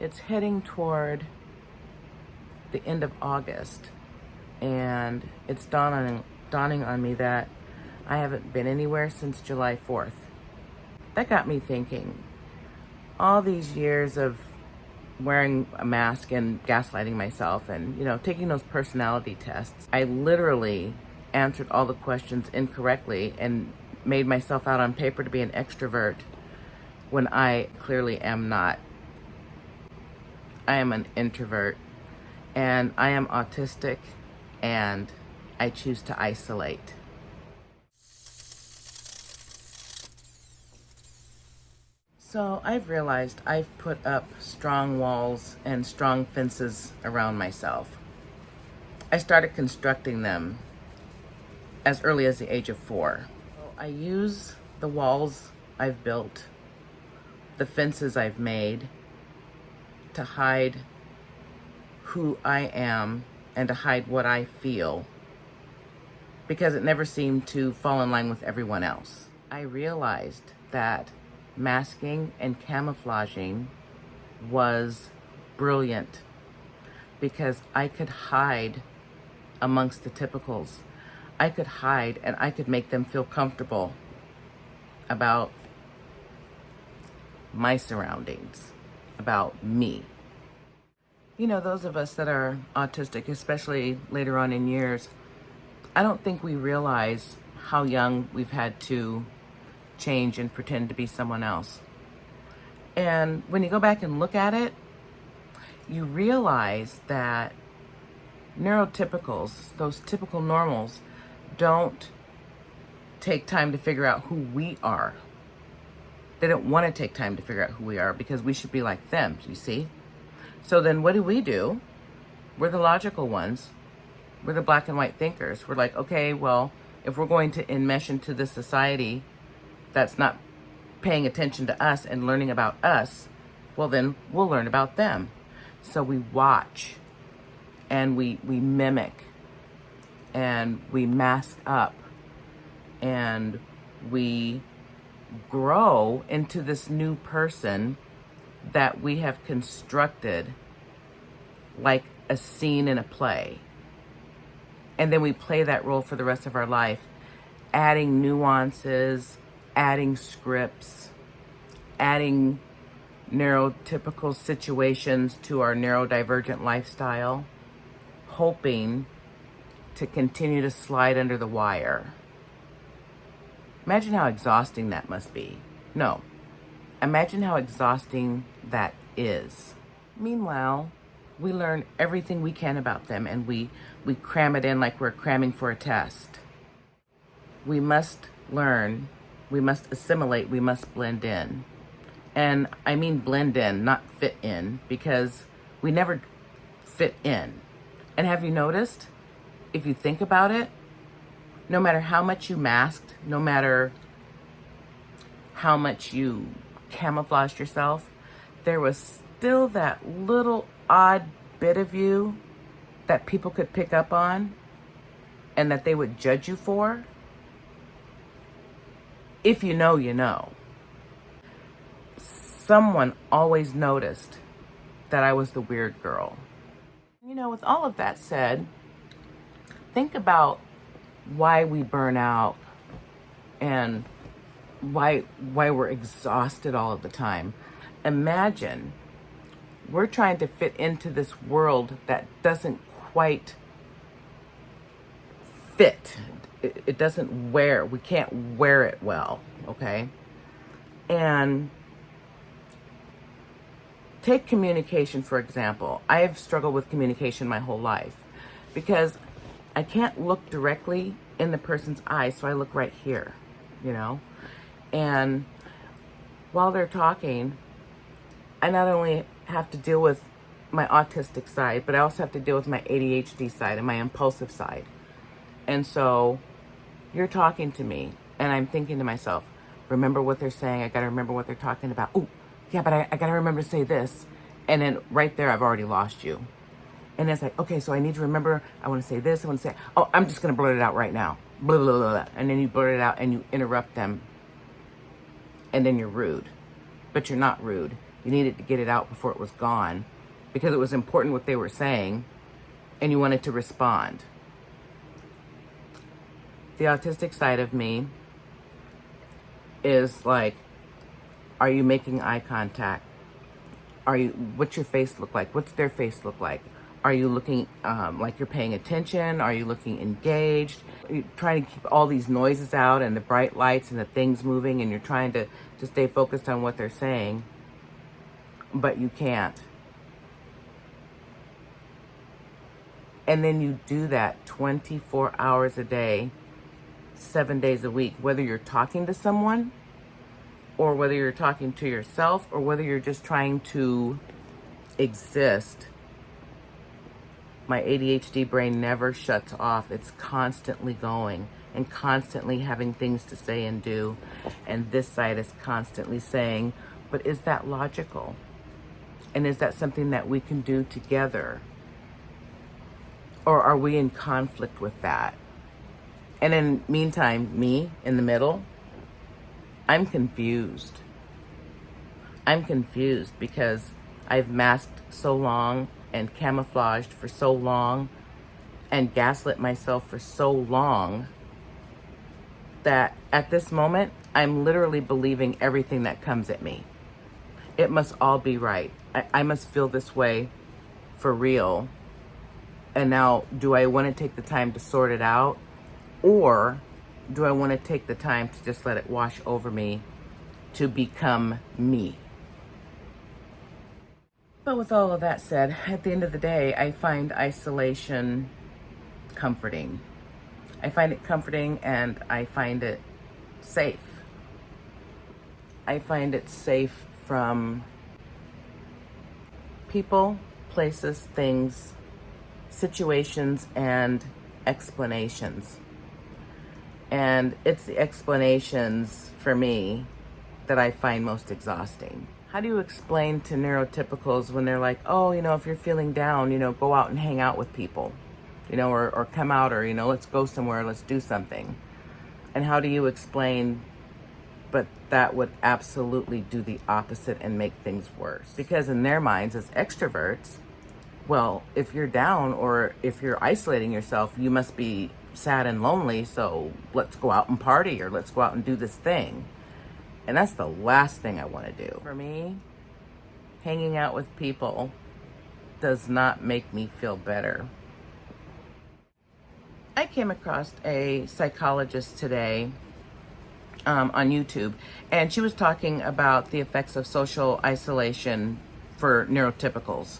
It's heading toward the end of August, and it's dawning on me that I haven't been anywhere since July 4th. That got me thinking, all these years of wearing a mask and gaslighting myself and, taking those personality tests, I literally answered all the questions incorrectly and made myself out on paper to be an extrovert when I clearly am not. I am an introvert, and I am autistic, and I choose to isolate. So I've realized I've put up strong walls and strong fences around myself. I started constructing them as early as the age of 4. So I use the walls I've built, the fences I've made, to hide who I am and to hide what I feel, because it never seemed to fall in line with everyone else. I realized that masking and camouflaging was brilliant because I could hide amongst the typicals. I could hide and I could make them feel comfortable about my surroundings, about me. Those of us that are autistic, especially later on in years, I don't think we realize how young we've had to change and pretend to be someone else. And when you go back and look at it, you realize that neurotypicals, those typical normals, don't take time to figure out who we are. They don't want to take time to figure out who we are because we should be like them, you see? So then what do? We're the logical ones. We're the black and white thinkers. We're like, okay, well, if we're going to enmesh into this society that's not paying attention to us and learning about us, well, then we'll learn about them. So we watch and we mimic and we mask up and we grow into this new person that we have constructed like a scene in a play. And then we play that role for the rest of our life, adding nuances, adding scripts, adding neurotypical situations to our neurodivergent lifestyle, hoping to continue to slide under the wire. Imagine how exhausting that must be. No, imagine how exhausting that is. Meanwhile, we learn everything we can about them and we cram it in like we're cramming for a test. We must learn, we must assimilate, we must blend in. And I mean blend in, not fit in, because we never fit in. And have you noticed, if you think about it, no matter how much you masked, no matter how much you camouflaged yourself, there was still that little odd bit of you that people could pick up on and that they would judge you for. If you know, you know. Someone always noticed that I was the weird girl. With all of that said, think about why we burn out and why we're exhausted all of the time. Imagine we're trying to fit into this world that doesn't quite fit. It doesn't wear, we can't wear it well, okay? And take communication, for example. I have struggled with communication my whole life because I can't look directly in the person's eyes, so I look right here, And while they're talking, I not only have to deal with my autistic side, but I also have to deal with my ADHD side and my impulsive side. And so you're talking to me and I'm thinking to myself, remember what they're saying. I got to remember what they're talking about. Oh, yeah, but I got to remember to say this. And then right there, I've already lost you. And it's like, okay, so I need to remember, I want to say this, I want to say, oh, I'm just going to blurt it out right now. Blah, blah, blah, blah. And then you blurt it out and you interrupt them. And then you're rude. But you're not rude. You needed to get it out before it was gone because it was important what they were saying and you wanted to respond. The autistic side of me is like, are you making eye contact? What's your face look like? What's their face look like? Are you looking like you're paying attention? Are you looking engaged? Are you trying to keep all these noises out and the bright lights and the things moving, and you're trying to stay focused on what they're saying, but you can't. And then you do that 24 hours a day, 7 days a week, whether you're talking to someone or whether you're talking to yourself or whether you're just trying to exist. My ADHD brain never shuts off. It's constantly going and constantly having things to say and do. And this side is constantly saying, but is that logical? And is that something that we can do together? Or are we in conflict with that? And in the meantime, me in the middle, I'm confused. I'm confused because I've masked so long and camouflaged for so long and gaslit myself for so long that at this moment, I'm literally believing everything that comes at me. It must all be right. I must feel this way for real. And now, do I want to take the time to sort it out? Or do I want to take the time to just let it wash over me to become me? But with all of that said, at the end of the day, I find isolation comforting. I find it comforting and I find it safe. I find it safe from people, places, things, situations, and explanations. And it's the explanations for me that I find most exhausting. How do you explain to neurotypicals when they're like, oh, if you're feeling down, go out and hang out with people, or come out, or, let's go somewhere, let's do something. And how do you explain, but that would absolutely do the opposite and make things worse? Because in their minds as extroverts, well, if you're down or if you're isolating yourself, you must be sad and lonely, so let's go out and party or let's go out and do this thing. And that's the last thing I want to do. For me, hanging out with people does not make me feel better. I came across a psychologist today on YouTube, and she was talking about the effects of social isolation for neurotypicals.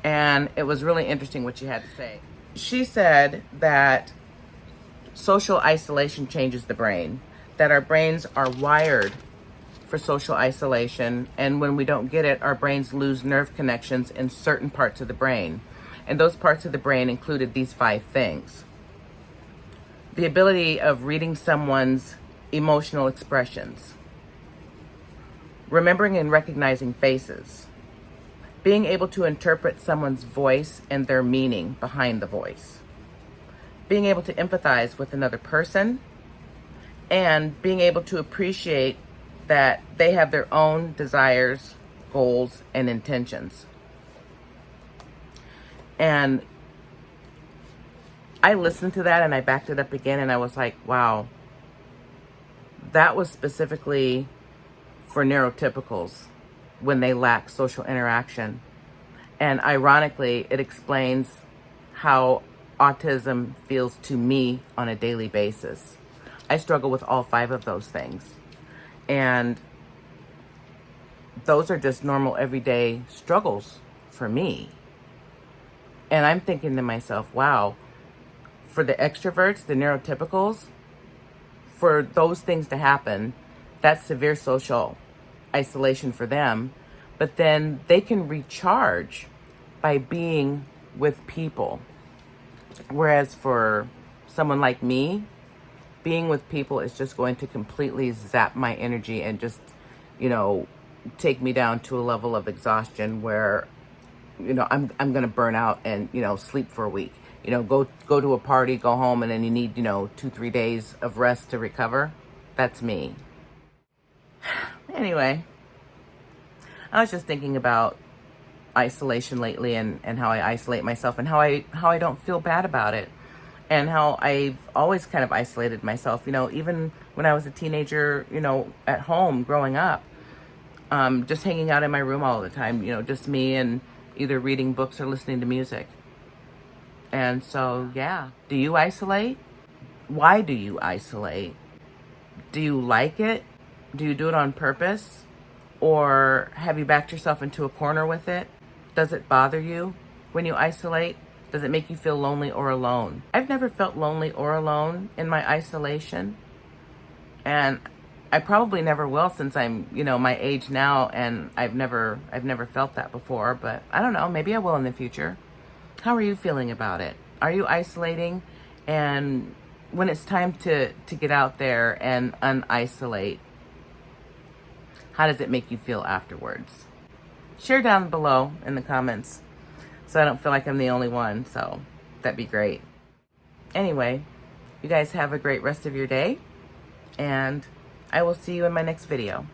And it was really interesting what she had to say. She said that social isolation changes the brain, that our brains are wired for social isolation, and when we don't get it, our brains lose nerve connections in certain parts of the brain. And those parts of the brain included these 5 things. The ability of reading someone's emotional expressions, remembering and recognizing faces, being able to interpret someone's voice and their meaning behind the voice, being able to empathize with another person, and being able to appreciate that they have their own desires, goals, and intentions. And I listened to that and I backed it up again and I was like, wow, that was specifically for neurotypicals when they lack social interaction. And ironically, it explains how autism feels to me on a daily basis. I struggle with all 5 of those things. And those are just normal everyday struggles for me. And I'm thinking to myself, wow, for the extroverts, the neurotypicals, for those things to happen, that's severe social isolation for them. But then they can recharge by being with people. Whereas for someone like me, being with people is just going to completely zap my energy and just, take me down to a level of exhaustion where, I'm going to burn out and, sleep for a week. Go to a party, go home, and then you need, 2-3 days of rest to recover. That's me. Anyway, I was just thinking about isolation lately, and how I isolate myself, and how I don't feel bad about it, and how I've always kind of isolated myself, you know, even when I was a teenager, you know, at home growing up, just hanging out in my room all the time, you know, just me, and either reading books or listening to music. And so, yeah. Do you isolate? Why do you isolate? Do you like it? Do you do it on purpose? Or have you backed yourself into a corner with it? Does it bother you when you isolate? Does it make you feel lonely or alone? I've never felt lonely or alone in my isolation. And I probably never will, since I'm, you know, my age now, and I've never felt that before, but I don't know, maybe I will in the future. How are you feeling about it? Are you isolating? And when it's time to get out there and unisolate, how does it make you feel afterwards? Share down below in the comments so I don't feel like I'm the only one, so that'd be great. Anyway, you guys have a great rest of your day, and I will see you in my next video.